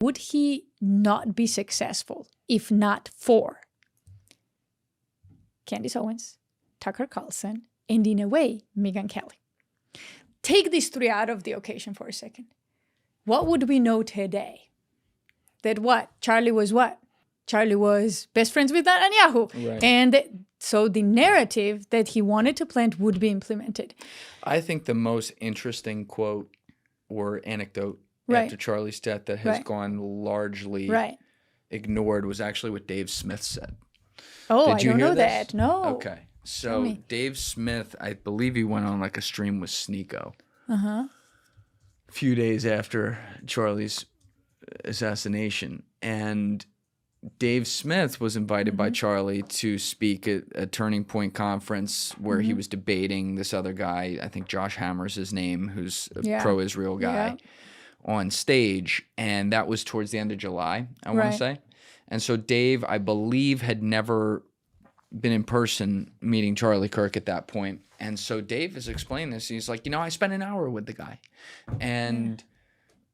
would he not be successful if not for Candace Owens, Tucker Carlson, and in a way, Megyn Kelly? Take these three out of the occasion for a second. What would we know today? That what? Charlie was what? Charlie was best friends with Netanyahu. Right. And so the narrative that he wanted to plant would be implemented. I think the most interesting quote or anecdote Right. after Charlie's death that has Right. gone largely Right. ignored was actually what Dave Smith said. Oh, Did I you don't hear know this? that. No. Okay. So me. Dave Smith, I believe he went on like a stream with Sneeko Uh-huh. a few days after Charlie's assassination. And Dave Smith was invited by Charlie to speak at a Turning Point conference where he was debating this other guy, I think Josh Hammer's his name, who's a Yeah. pro-Israel guy, Yeah. on stage. And that was towards the end of July, I want Right. to say. And so Dave, I believe, had never been in person meeting Charlie Kirk at that point. And so Dave is explaining this. He's like, I spent an hour with the guy. And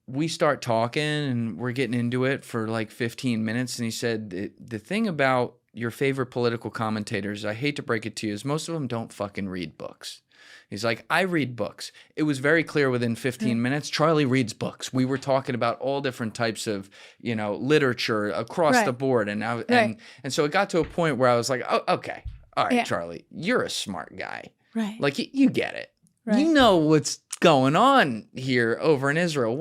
we start talking and we're getting into it for like 15 minutes. And he said, the thing about your favorite political commentators, I hate to break it to you, is most of them don't fucking read books. He's like, I read books. It was very clear within 15 minutes, Charlie reads books. We were talking about all different types of, literature across Right. the board. And and so it got to a point where I was like, oh, okay. All right, Yeah. Charlie, you're a smart guy. Right. Like, you get it. Right. You know what's going on here over in Israel.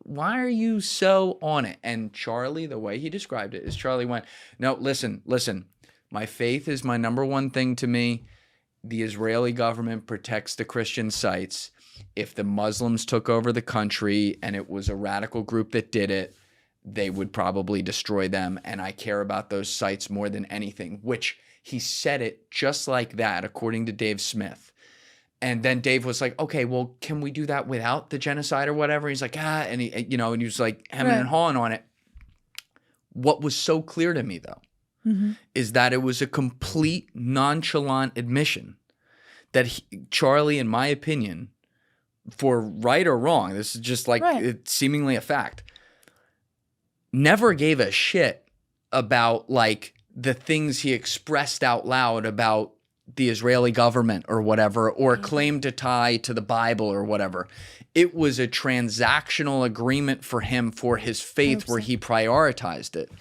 Why are you so on it? And Charlie, the way he described it is Charlie went, no, listen, my faith is my number one thing to me. The Israeli government protects the Christian sites. If the Muslims took over the country and it was a radical group that did it, they would probably destroy them. And I care about those sites more than anything, which he said it just like that, according to Dave Smith. And then Dave was like, okay, well, can we do that without the genocide or whatever? He's like, and he, and he was like hemming and hawing on it. What was so clear to me though, is that it was a complete nonchalant admission that Charlie, in my opinion, for right or wrong, this is just like it's seemingly a fact, never gave a shit about like the things he expressed out loud about the Israeli government or whatever, or claimed to tie to the Bible or whatever. It was a transactional agreement for him for his faith where he prioritized it.